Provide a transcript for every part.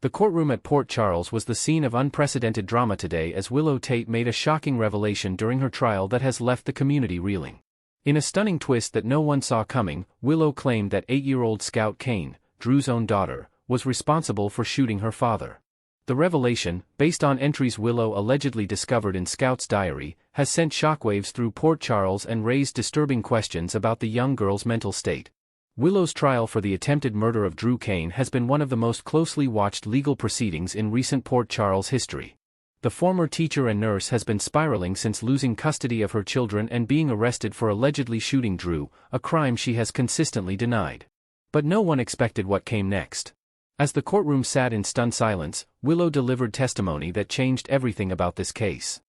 The courtroom at Port Charles was the scene of unprecedented drama today as Willow Tate made a shocking revelation during her trial that has left the community reeling. In a stunning twist that no one saw coming, Willow claimed that 8-year-old Scout Kane, Drew's own daughter, was responsible for shooting her father. The revelation, based on entries Willow allegedly discovered in Scout's diary, has sent shockwaves through Port Charles and raised disturbing questions about the young girl's mental state. Willow's trial for the attempted murder of Drew Kane has been one of the most closely watched legal proceedings in recent Port Charles history. The former teacher and nurse has been spiraling since losing custody of her children and being arrested for allegedly shooting Drew, a crime she has consistently denied. But no one expected what came next. As the courtroom sat in stunned silence, Willow delivered testimony that changed everything about this case.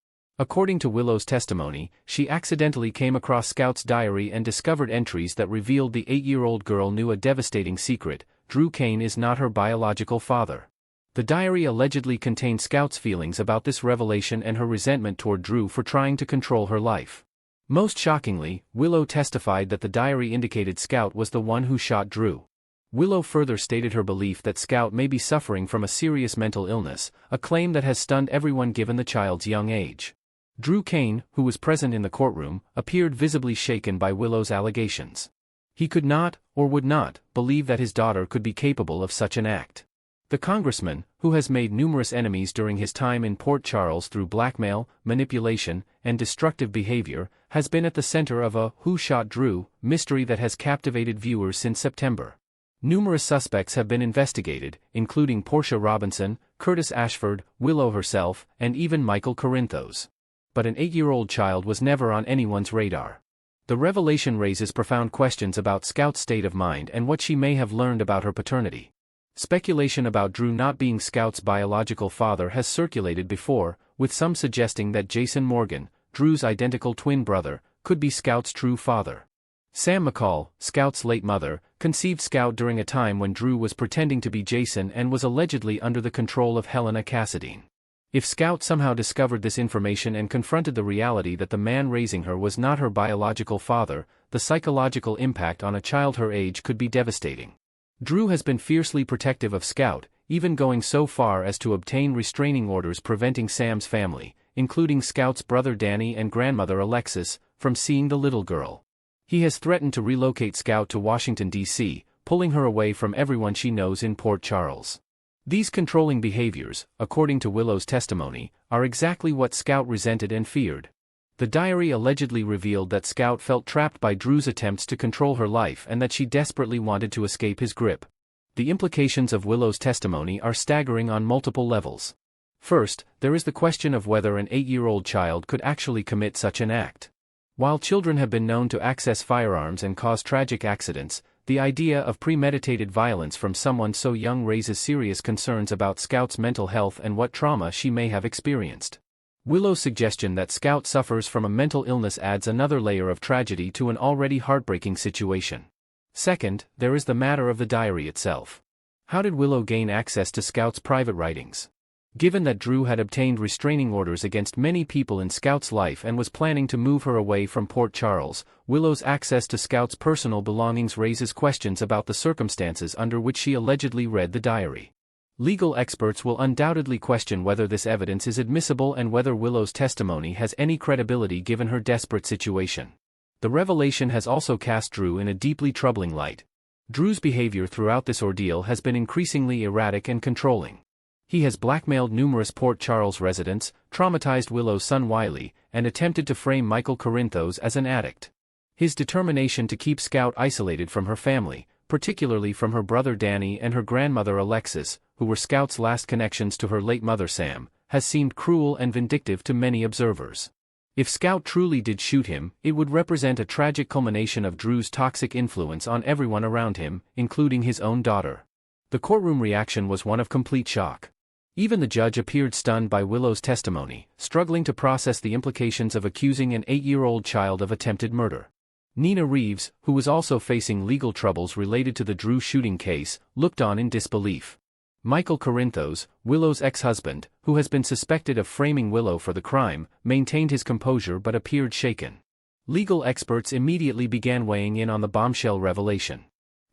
According to Willow's testimony, she accidentally came across Scout's diary and discovered entries that revealed the 8-year-old girl knew a devastating secret: Drew Kane is not her biological father. The diary allegedly contained Scout's feelings about this revelation and her resentment toward Drew for trying to control her life. Most shockingly, Willow testified that the diary indicated Scout was the one who shot Drew. Willow further stated her belief that Scout may be suffering from a serious mental illness, a claim that has stunned everyone given the child's young age. Drew Kane, who was present in the courtroom, appeared visibly shaken by Willow's allegations. He could not, or would not, believe that his daughter could be capable of such an act. The congressman, who has made numerous enemies during his time in Port Charles through blackmail, manipulation, and destructive behavior, has been at the center of a "Who Shot Drew" mystery that has captivated viewers since September. Numerous suspects have been investigated, including Portia Robinson, Curtis Ashford, Willow herself, and even Michael Corinthos. But an 8-year-old child was never on anyone's radar. The revelation raises profound questions about Scout's state of mind and what she may have learned about her paternity. Speculation about Drew not being Scout's biological father has circulated before, with some suggesting that Jason Morgan, Drew's identical twin brother, could be Scout's true father. Sam McCall, Scout's late mother, conceived Scout during a time when Drew was pretending to be Jason and was allegedly under the control of Helena Cassadine. If Scout somehow discovered this information and confronted the reality that the man raising her was not her biological father, the psychological impact on a child her age could be devastating. Drew has been fiercely protective of Scout, even going so far as to obtain restraining orders preventing Sam's family, including Scout's brother Danny and grandmother Alexis, from seeing the little girl. He has threatened to relocate Scout to Washington, D.C., pulling her away from everyone she knows in Port Charles. These controlling behaviors, according to Willow's testimony, are exactly what Scout resented and feared. The diary allegedly revealed that Scout felt trapped by Drew's attempts to control her life and that she desperately wanted to escape his grip. The implications of Willow's testimony are staggering on multiple levels. First, there is the question of whether an 8-year-old child could actually commit such an act. While children have been known to access firearms and cause tragic accidents, the idea of premeditated violence from someone so young raises serious concerns about Scout's mental health and what trauma she may have experienced. Willow's suggestion that Scout suffers from a mental illness adds another layer of tragedy to an already heartbreaking situation. Second, there is the matter of the diary itself. How did Willow gain access to Scout's private writings? Given that Drew had obtained restraining orders against many people in Scout's life and was planning to move her away from Port Charles, Willow's access to Scout's personal belongings raises questions about the circumstances under which she allegedly read the diary. Legal experts will undoubtedly question whether this evidence is admissible and whether Willow's testimony has any credibility given her desperate situation. The revelation has also cast Drew in a deeply troubling light. Drew's behavior throughout this ordeal has been increasingly erratic and controlling. He has blackmailed numerous Port Charles residents, traumatized Willow's son Wiley, and attempted to frame Michael Corinthos as an addict. His determination to keep Scout isolated from her family, particularly from her brother Danny and her grandmother Alexis, who were Scout's last connections to her late mother Sam, has seemed cruel and vindictive to many observers. If Scout truly did shoot him, it would represent a tragic culmination of Drew's toxic influence on everyone around him, including his own daughter. The courtroom reaction was one of complete shock. Even the judge appeared stunned by Willow's testimony, struggling to process the implications of accusing an 8-year-old child of attempted murder. Nina Reeves, who was also facing legal troubles related to the Drew shooting case, looked on in disbelief. Michael Corinthos, Willow's ex-husband, who has been suspected of framing Willow for the crime, maintained his composure but appeared shaken. Legal experts immediately began weighing in on the bombshell revelation.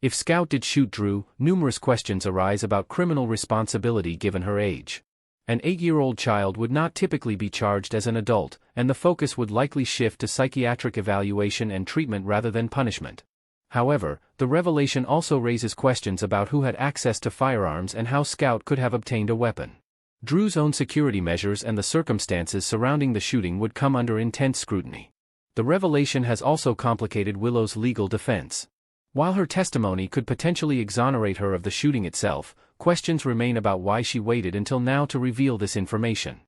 If Scout did shoot Drew, numerous questions arise about criminal responsibility given her age. An 8-year-old child would not typically be charged as an adult, and the focus would likely shift to psychiatric evaluation and treatment rather than punishment. However, the revelation also raises questions about who had access to firearms and how Scout could have obtained a weapon. Drew's own security measures and the circumstances surrounding the shooting would come under intense scrutiny. The revelation has also complicated Willow's legal defense. While her testimony could potentially exonerate her of the shooting itself, questions remain about why she waited until now to reveal this information.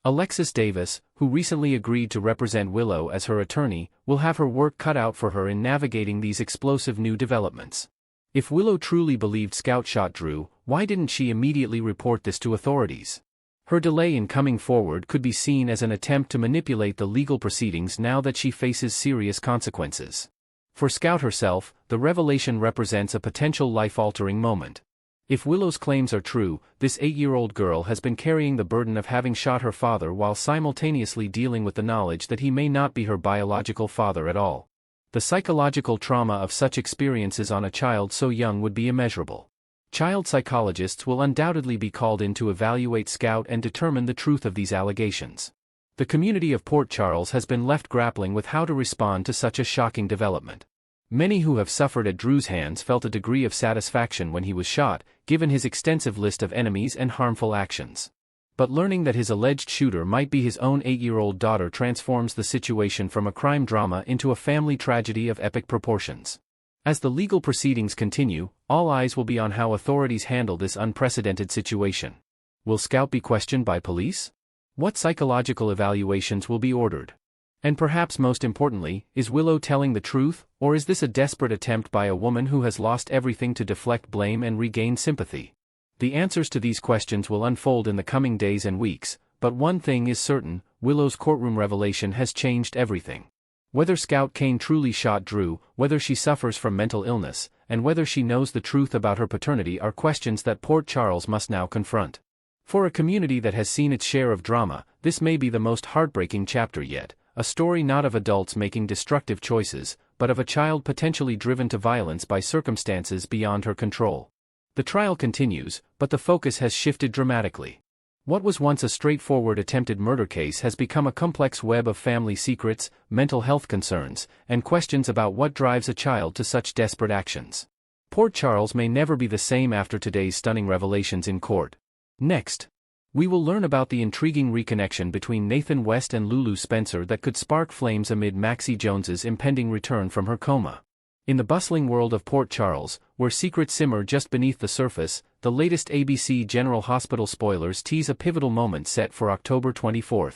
Alexis Davis, who recently agreed to represent Willow as her attorney, will have her work cut out for her in navigating these explosive new developments. If Willow truly believed Scout shot Drew, why didn't she immediately report this to authorities? Her delay in coming forward could be seen as an attempt to manipulate the legal proceedings now that she faces serious consequences. For Scout herself, the revelation represents a potential life-altering moment. If Willow's claims are true, this 8-year-old girl has been carrying the burden of having shot her father while simultaneously dealing with the knowledge that he may not be her biological father at all. The psychological trauma of such experiences on a child so young would be immeasurable. Child psychologists will undoubtedly be called in to evaluate Scout and determine the truth of these allegations. The community of Port Charles has been left grappling with how to respond to such a shocking development. Many who have suffered at Drew's hands felt a degree of satisfaction when he was shot, given his extensive list of enemies and harmful actions. But learning that his alleged shooter might be his own 8-year-old daughter transforms the situation from a crime drama into a family tragedy of epic proportions. As the legal proceedings continue, all eyes will be on how authorities handle this unprecedented situation. Will Scout be questioned by police? What psychological evaluations will be ordered? And perhaps most importantly, is Willow telling the truth, or is this a desperate attempt by a woman who has lost everything to deflect blame and regain sympathy? The answers to these questions will unfold in the coming days and weeks, but one thing is certain: Willow's courtroom revelation has changed everything. Whether Scout Kane truly shot Drew, whether she suffers from mental illness, and whether she knows the truth about her paternity are questions that Port Charles must now confront. For a community that has seen its share of drama, this may be the most heartbreaking chapter yet. A story not of adults making destructive choices, but of a child potentially driven to violence by circumstances beyond her control. The trial continues, but the focus has shifted dramatically. What was once a straightforward attempted murder case has become a complex web of family secrets, mental health concerns, and questions about what drives a child to such desperate actions. Port Charles may never be the same after today's stunning revelations in court. Next, we will learn about the intriguing reconnection between Nathan West and Lulu Spencer that could spark flames amid Maxie Jones's impending return from her coma. In the bustling world of Port Charles, where secrets simmer just beneath the surface, the latest ABC General Hospital spoilers tease a pivotal moment set for October 24.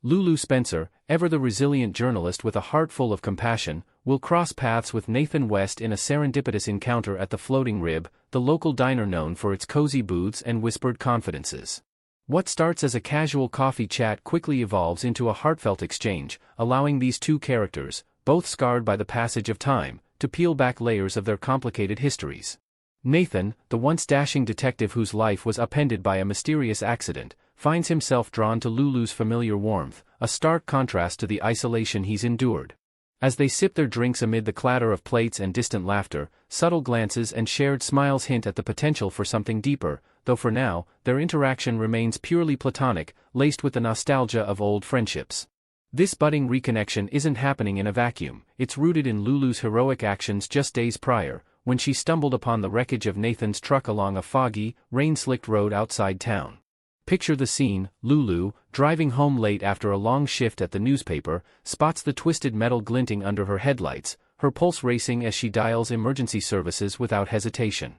Lulu Spencer, ever the resilient journalist with a heart full of compassion, will cross paths with Nathan West in a serendipitous encounter at the Floating Rib, the local diner known for its cozy booths and whispered confidences. What starts as a casual coffee chat quickly evolves into a heartfelt exchange, allowing these two characters, both scarred by the passage of time, to peel back layers of their complicated histories. Nathan, the once dashing detective whose life was upended by a mysterious accident, finds himself drawn to Lulu's familiar warmth, a stark contrast to the isolation he's endured. As they sip their drinks amid the clatter of plates and distant laughter, subtle glances and shared smiles hint at the potential for something deeper, though for now, their interaction remains purely platonic, laced with the nostalgia of old friendships. This budding reconnection isn't happening in a vacuum. It's rooted in Lulu's heroic actions just days prior, when she stumbled upon the wreckage of Nathan's truck along a foggy, rain-slicked road outside town. Picture the scene: Lulu, driving home late after a long shift at the newspaper, spots the twisted metal glinting under her headlights, her pulse racing as she dials emergency services without hesitation.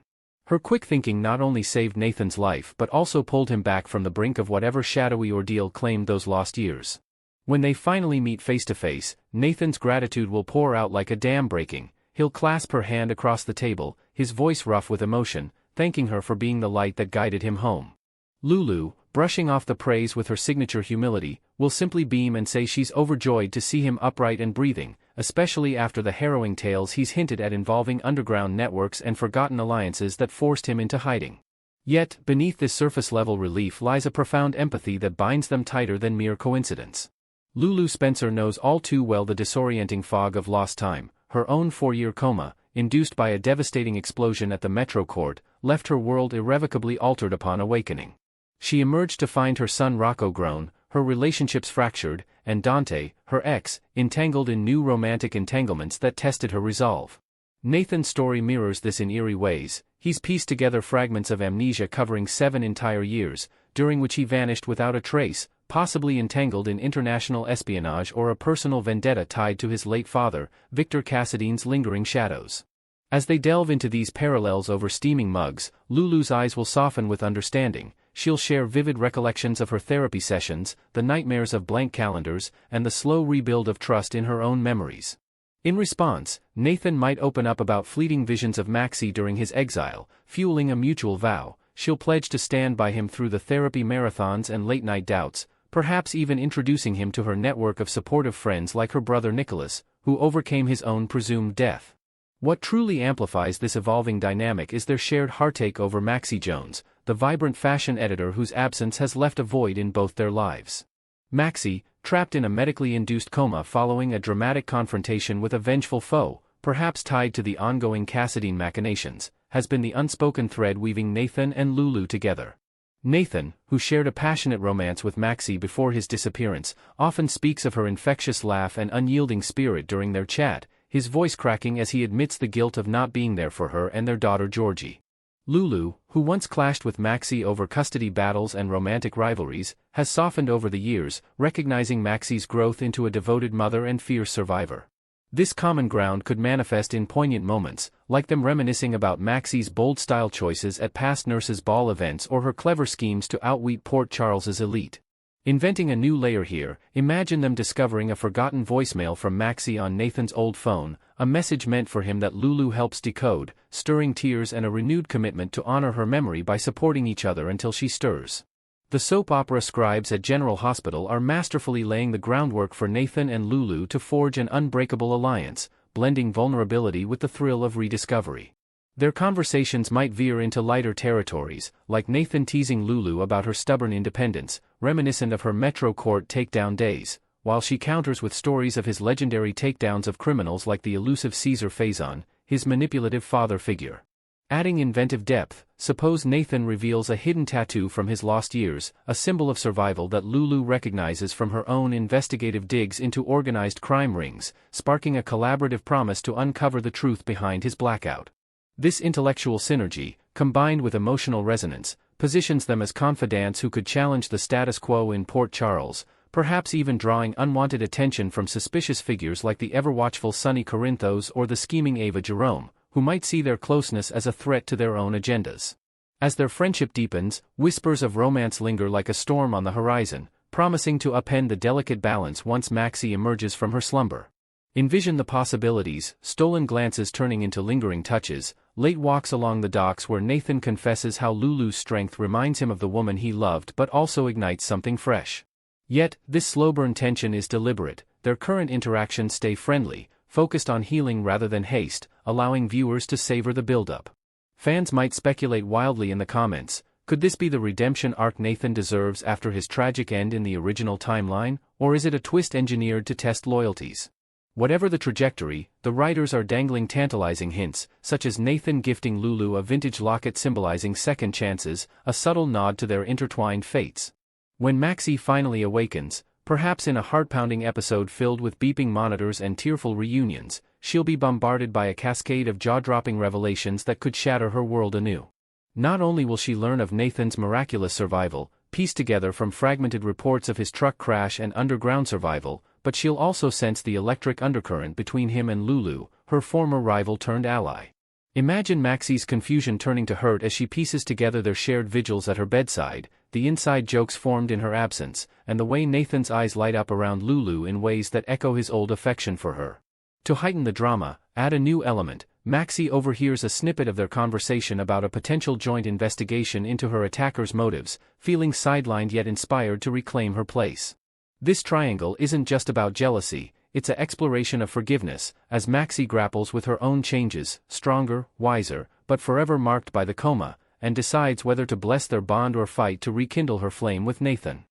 Her quick thinking not only saved Nathan's life but also pulled him back from the brink of whatever shadowy ordeal claimed those lost years. When they finally meet face to face, Nathan's gratitude will pour out like a dam breaking. He'll clasp her hand across the table, his voice rough with emotion, thanking her for being the light that guided him home. Lulu, brushing off the praise with her signature humility, will simply beam and say she's overjoyed to see him upright and breathing, especially after the harrowing tales he's hinted at involving underground networks and forgotten alliances that forced him into hiding. Yet, beneath this surface-level relief lies a profound empathy that binds them tighter than mere coincidence. Lulu Spencer knows all too well the disorienting fog of lost time. her own 4-year coma, induced by a devastating explosion at the Metro Court, left her world irrevocably altered upon awakening. She emerged to find her son Rocco grown, her relationships fractured, and Dante, her ex, entangled in new romantic entanglements that tested her resolve. Nathan's story mirrors this in eerie ways. He's pieced together fragments of amnesia covering 7 entire years, during which he vanished without a trace, possibly entangled in international espionage or a personal vendetta tied to his late father, Victor Cassadine's lingering shadows. As they delve into these parallels over steaming mugs, Lulu's eyes will soften with understanding. She'll share vivid recollections of her therapy sessions, the nightmares of blank calendars, and the slow rebuild of trust in her own memories. In response, Nathan might open up about fleeting visions of Maxie during his exile, fueling a mutual vow. She'll pledge to stand by him through the therapy marathons and late-night doubts, perhaps even introducing him to her network of supportive friends like her brother Nicholas, who overcame his own presumed death. What truly amplifies this evolving dynamic is their shared heartache over Maxie Jones, the vibrant fashion editor whose absence has left a void in both their lives. Maxie, trapped in a medically induced coma following a dramatic confrontation with a vengeful foe, perhaps tied to the ongoing Cassadine machinations, has been the unspoken thread weaving Nathan and Lulu together. Nathan, who shared a passionate romance with Maxie before his disappearance, often speaks of her infectious laugh and unyielding spirit during their chat, his voice cracking as he admits the guilt of not being there for her and their daughter Georgie. Lulu, who once clashed with Maxie over custody battles and romantic rivalries, has softened over the years, recognizing Maxie's growth into a devoted mother and fierce survivor. This common ground could manifest in poignant moments, like them reminiscing about Maxie's bold style choices at past nurses' ball events or her clever schemes to outwit Port Charles's elite. Inventing a new layer here, imagine them discovering a forgotten voicemail from Maxie on Nathan's old phone, a message meant for him that Lulu helps decode, stirring tears and a renewed commitment to honor her memory by supporting each other until she stirs. The soap opera scribes at General Hospital are masterfully laying the groundwork for Nathan and Lulu to forge an unbreakable alliance, blending vulnerability with the thrill of rediscovery. Their conversations might veer into lighter territories, like Nathan teasing Lulu about her stubborn independence, reminiscent of her Metro Court takedown days, while she counters with stories of his legendary takedowns of criminals like the elusive Caesar Faison, his manipulative father figure. Adding inventive depth, suppose Nathan reveals a hidden tattoo from his lost years, a symbol of survival that Lulu recognizes from her own investigative digs into organized crime rings, sparking a collaborative promise to uncover the truth behind his blackout. This intellectual synergy, combined with emotional resonance, positions them as confidants who could challenge the status quo in Port Charles, perhaps even drawing unwanted attention from suspicious figures like the ever-watchful Sonny Corinthos or the scheming Ava Jerome, who might see their closeness as a threat to their own agendas. As their friendship deepens, whispers of romance linger like a storm on the horizon, promising to upend the delicate balance once Maxie emerges from her slumber. Envision the possibilities, stolen glances turning into lingering touches, late walks along the docks where Nathan confesses how Lulu's strength reminds him of the woman he loved but also ignites something fresh. Yet, this slow-burn tension is deliberate. Their current interactions stay friendly, focused on healing rather than haste, allowing viewers to savor the build-up. Fans might speculate wildly in the comments, could this be the redemption arc Nathan deserves after his tragic end in the original timeline, or is it a twist engineered to test loyalties? Whatever the trajectory, the writers are dangling tantalizing hints, such as Nathan gifting Lulu a vintage locket symbolizing second chances, a subtle nod to their intertwined fates. When Maxie finally awakens, perhaps in a heart-pounding episode filled with beeping monitors and tearful reunions, she'll be bombarded by a cascade of jaw-dropping revelations that could shatter her world anew. Not only will she learn of Nathan's miraculous survival, pieced together from fragmented reports of his truck crash and underground survival, but she'll also sense the electric undercurrent between him and Lulu, her former rival turned ally. Imagine Maxie's confusion turning to hurt as she pieces together their shared vigils at her bedside, the inside jokes formed in her absence, and the way Nathan's eyes light up around Lulu in ways that echo his old affection for her. To heighten the drama, add a new element. Maxie overhears a snippet of their conversation about a potential joint investigation into her attacker's motives, feeling sidelined yet inspired to reclaim her place. This triangle isn't just about jealousy, it's an exploration of forgiveness, as Maxie grapples with her own changes, stronger, wiser, but forever marked by the coma, and decides whether to bless their bond or fight to rekindle her flame with Nathan.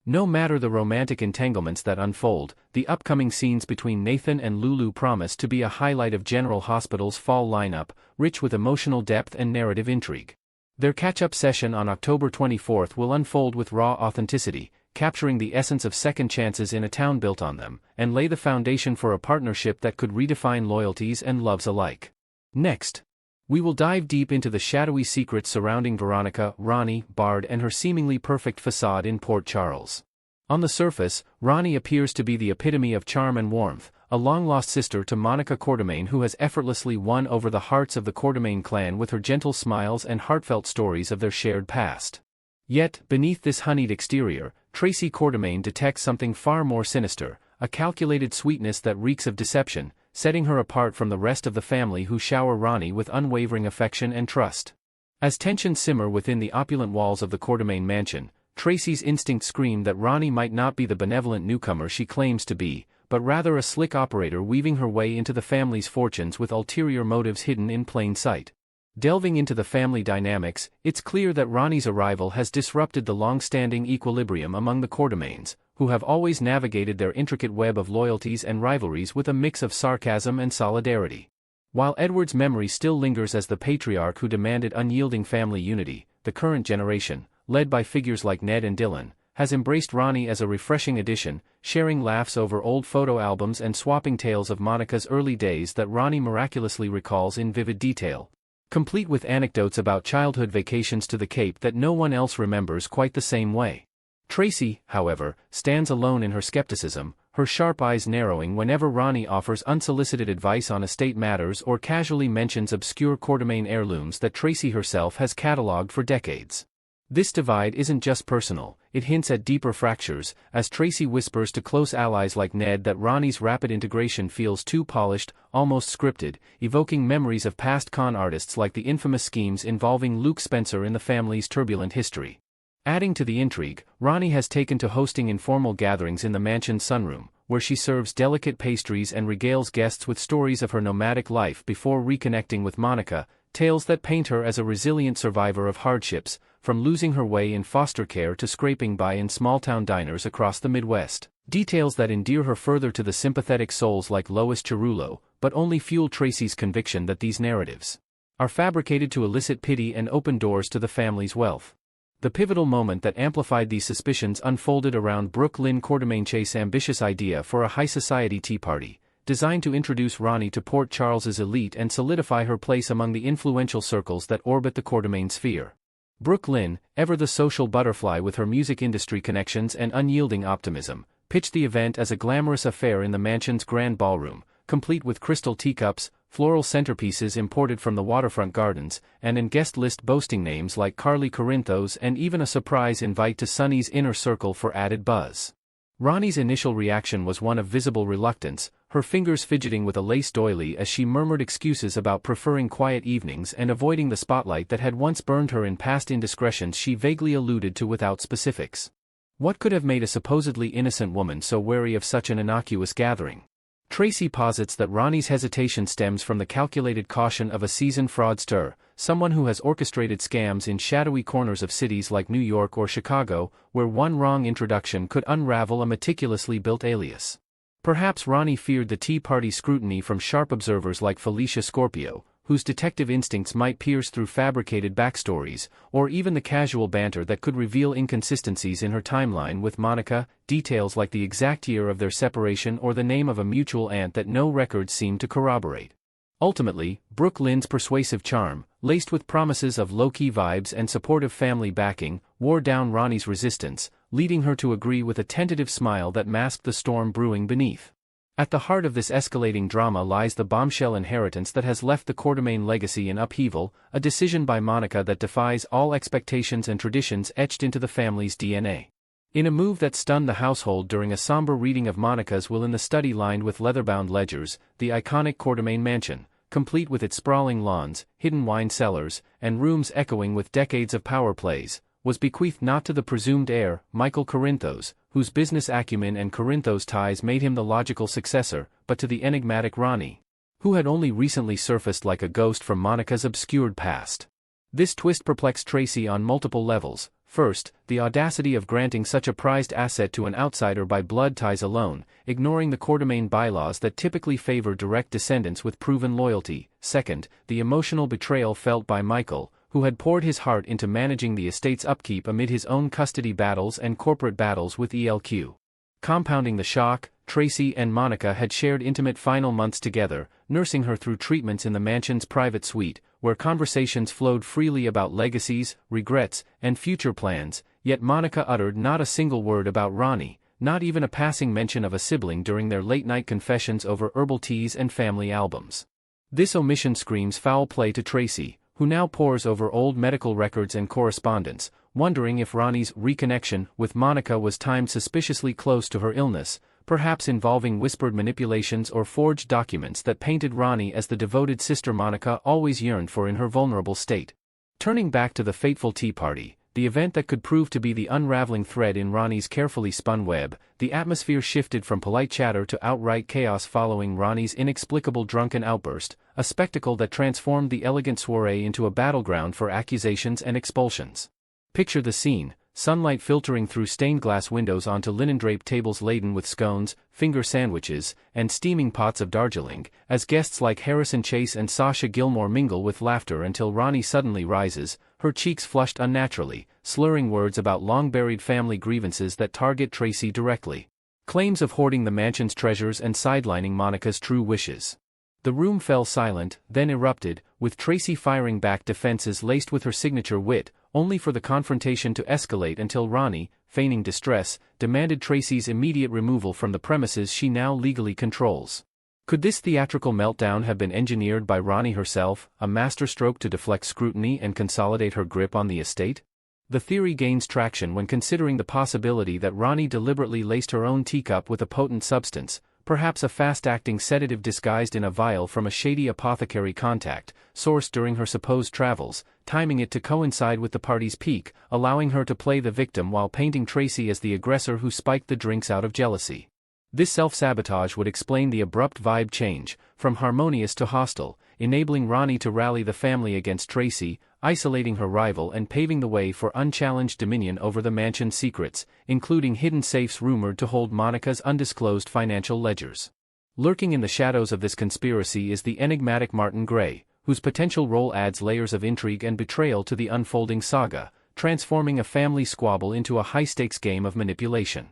No matter the romantic entanglements that unfold, the upcoming scenes between Nathan and Lulu promise to be a highlight of General Hospital's fall lineup, rich with emotional depth and narrative intrigue. Their catch-up session on October 24 will unfold with raw authenticity, capturing the essence of second chances in a town built on them, and lay the foundation for a partnership that could redefine loyalties and loves alike. Next, we will dive deep into the shadowy secrets surrounding Veronica, Ronnie, Bard, and her seemingly perfect facade in Port Charles. On the surface, Ronnie appears to be the epitome of charm and warmth, a long-lost sister to Monica Quartermaine who has effortlessly won over the hearts of the Quartermaine clan with her gentle smiles and heartfelt stories of their shared past. Yet, beneath this honeyed exterior, Tracy Quartermaine detects something far more sinister, a calculated sweetness that reeks of deception, setting her apart from the rest of the family who shower Ronnie with unwavering affection and trust. As tensions simmer within the opulent walls of the Quartermaine mansion, Tracy's instincts scream that Ronnie might not be the benevolent newcomer she claims to be, but rather a slick operator weaving her way into the family's fortunes with ulterior motives hidden in plain sight. Delving into the family dynamics, it's clear that Ronnie's arrival has disrupted the long-standing equilibrium among the Quartermaines, who have always navigated their intricate web of loyalties and rivalries with a mix of sarcasm and solidarity. While Edward's memory still lingers as the patriarch who demanded unyielding family unity, the current generation, led by figures like Ned and Dylan, has embraced Ronnie as a refreshing addition, sharing laughs over old photo albums and swapping tales of Monica's early days that Ronnie miraculously recalls in vivid detail, complete with anecdotes about childhood vacations to the Cape that no one else remembers quite the same way. Tracy, however, stands alone in her skepticism, her sharp eyes narrowing whenever Ronnie offers unsolicited advice on estate matters or casually mentions obscure Quartermaine heirlooms that Tracy herself has catalogued for decades. This divide isn't just personal, it hints at deeper fractures, as Tracy whispers to close allies like Ned that Ronnie's rapid integration feels too polished, almost scripted, evoking memories of past con artists like the infamous schemes involving Luke Spencer in the family's turbulent history. Adding to the intrigue, Ronnie has taken to hosting informal gatherings in the mansion's sunroom, where she serves delicate pastries and regales guests with stories of her nomadic life before reconnecting with Monica, tales that paint her as a resilient survivor of hardships, from losing her way in foster care to scraping by in small-town diners across the Midwest. Details that endear her further to the sympathetic souls like Lois Cerullo, but only fuel Tracy's conviction that these narratives are fabricated to elicit pity and open doors to the family's wealth. The pivotal moment that amplified these suspicions unfolded around Brooke Lynn Quartermaine Chase's ambitious idea for a high-society tea party, designed to introduce Ronnie to Port Charles's elite and solidify her place among the influential circles that orbit the Quartermaine sphere. Brooke Lynn, ever the social butterfly with her music industry connections and unyielding optimism, pitched the event as a glamorous affair in the mansion's grand ballroom, complete with crystal teacups, floral centerpieces imported from the waterfront gardens, and an guest list boasting names like Carly Corinthos and even a surprise invite to Sonny's inner circle for added buzz. Ronnie's initial reaction was one of visible reluctance, her fingers fidgeting with a lace doily as she murmured excuses about preferring quiet evenings and avoiding the spotlight that had once burned her in past indiscretions she vaguely alluded to without specifics. What could have made a supposedly innocent woman so wary of such an innocuous gathering? Tracy posits that Ronnie's hesitation stems from the calculated caution of a seasoned fraudster, someone who has orchestrated scams in shadowy corners of cities like New York or Chicago, where one wrong introduction could unravel a meticulously built alias. Perhaps Ronnie feared the tea party scrutiny from sharp observers like Felicia Scorpio, whose detective instincts might pierce through fabricated backstories, or even the casual banter that could reveal inconsistencies in her timeline with Monica, details like the exact year of their separation or the name of a mutual aunt that no records seem to corroborate. Ultimately, Brooke Lynn's persuasive charm, laced with promises of low-key vibes and supportive family backing, wore down Ronnie's resistance, leading her to agree with a tentative smile that masked the storm brewing beneath. At the heart of this escalating drama lies the bombshell inheritance that has left the Quartermaine legacy in upheaval, a decision by Monica that defies all expectations and traditions etched into the family's DNA. In a move that stunned the household during a somber reading of Monica's will in the study lined with leather-bound ledgers, the iconic Quartermaine mansion, complete with its sprawling lawns, hidden wine cellars, and rooms echoing with decades of power plays, was bequeathed not to the presumed heir, Michael Corinthos, whose business acumen and Corinthos ties made him the logical successor, but to the enigmatic Ronnie, who had only recently surfaced like a ghost from Monica's obscured past. This twist perplexed Tracy on multiple levels, First, the audacity of granting such a prized asset to an outsider by blood ties alone, ignoring the Quatermain bylaws that typically favor direct descendants with proven loyalty. Second, the emotional betrayal felt by Michael, who had poured his heart into managing the estate's upkeep amid his own custody battles and corporate battles with ELQ. Compounding the shock, Tracy and Monica had shared intimate final months together, nursing her through treatments in the mansion's private suite, where conversations flowed freely about legacies, regrets, and future plans, yet Monica uttered not a single word about Ronnie, not even a passing mention of a sibling during their late-night confessions over herbal teas and family albums. This omission screams foul play to Tracy, who now pores over old medical records and correspondence, wondering if Ronnie's reconnection with Monica was timed suspiciously close to her illness, perhaps involving whispered manipulations or forged documents that painted Ronnie as the devoted sister Monica always yearned for in her vulnerable state. Turning back to the fateful tea party, the event that could prove to be the unraveling thread in Ronnie's carefully spun web, the atmosphere shifted from polite chatter to outright chaos following Ronnie's inexplicable drunken outburst, a spectacle that transformed the elegant soiree into a battleground for accusations and expulsions. Picture the scene: sunlight filtering through stained glass windows onto linen-draped tables laden with scones, finger sandwiches, and steaming pots of Darjeeling, as guests like Harrison Chase and Sasha Gilmore mingle with laughter until Ronnie suddenly rises, her cheeks flushed unnaturally, slurring words about long-buried family grievances that target Tracy directly. Claims of hoarding the mansion's treasures and sidelining Monica's true wishes. The room fell silent, then erupted, with Tracy firing back defenses laced with her signature wit, only for the confrontation to escalate until Ronnie, feigning distress, demanded Tracy's immediate removal from the premises she now legally controls. Could this theatrical meltdown have been engineered by Ronnie herself, a masterstroke to deflect scrutiny and consolidate her grip on the estate? The theory gains traction when considering the possibility that Ronnie deliberately laced her own teacup with a potent substance, perhaps a fast-acting sedative disguised in a vial from a shady apothecary contact, sourced during her supposed travels, timing it to coincide with the party's peak, allowing her to play the victim while painting Tracy as the aggressor who spiked the drinks out of jealousy. This self-sabotage would explain the abrupt vibe change, from harmonious to hostile, enabling Ronnie to rally the family against Tracy, isolating her rival and paving the way for unchallenged dominion over the mansion's secrets, including hidden safes rumored to hold Monica's undisclosed financial ledgers. Lurking in the shadows of this conspiracy is the enigmatic Martin Gray, whose potential role adds layers of intrigue and betrayal to the unfolding saga, transforming a family squabble into a high-stakes game of manipulation.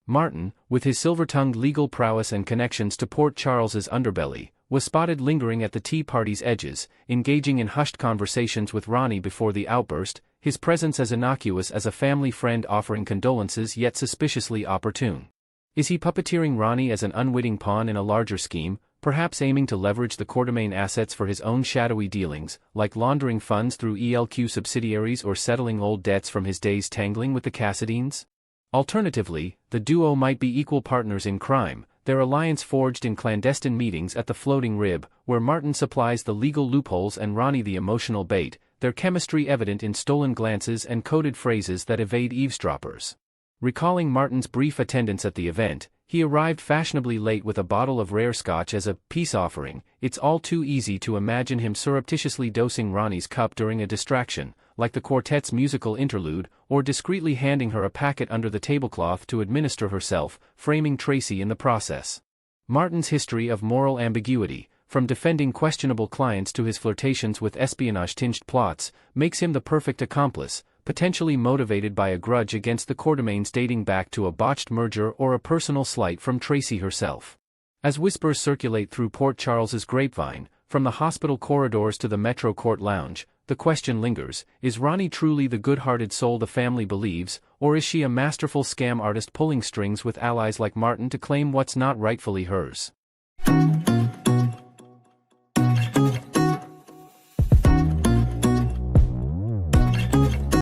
Martin, with his silver-tongued legal prowess and connections to Port Charles's underbelly, was spotted lingering at the tea party's edges, engaging in hushed conversations with Ronnie before the outburst, his presence as innocuous as a family friend offering condolences yet suspiciously opportune. Is he puppeteering Ronnie as an unwitting pawn in a larger scheme, perhaps aiming to leverage the Quatermain assets for his own shadowy dealings, like laundering funds through ELQ subsidiaries or settling old debts from his days tangling with the Cassadines? Alternatively, the duo might be equal partners in crime, their alliance forged in clandestine meetings at the Floating Rib, where Martin supplies the legal loopholes and Ronnie the emotional bait, their chemistry evident in stolen glances and coded phrases that evade eavesdroppers. Recalling Martin's brief attendance at the event, he arrived fashionably late with a bottle of rare scotch as a peace offering. It's all too easy to imagine him surreptitiously dosing Ronnie's cup during a distraction, like the quartet's musical interlude, or discreetly handing her a packet under the tablecloth to administer herself, framing Tracy in the process. Martin's history of moral ambiguity, from defending questionable clients to his flirtations with espionage-tinged plots, makes him the perfect accomplice, potentially motivated by a grudge against the Quatermains dating back to a botched merger or a personal slight from Tracy herself. As whispers circulate through Port Charles's grapevine, from the hospital corridors to the Metro Court lounge, the question lingers: is Ronnie truly the good-hearted soul the family believes, or is she a masterful scam artist pulling strings with allies like Martin to claim what's not rightfully hers?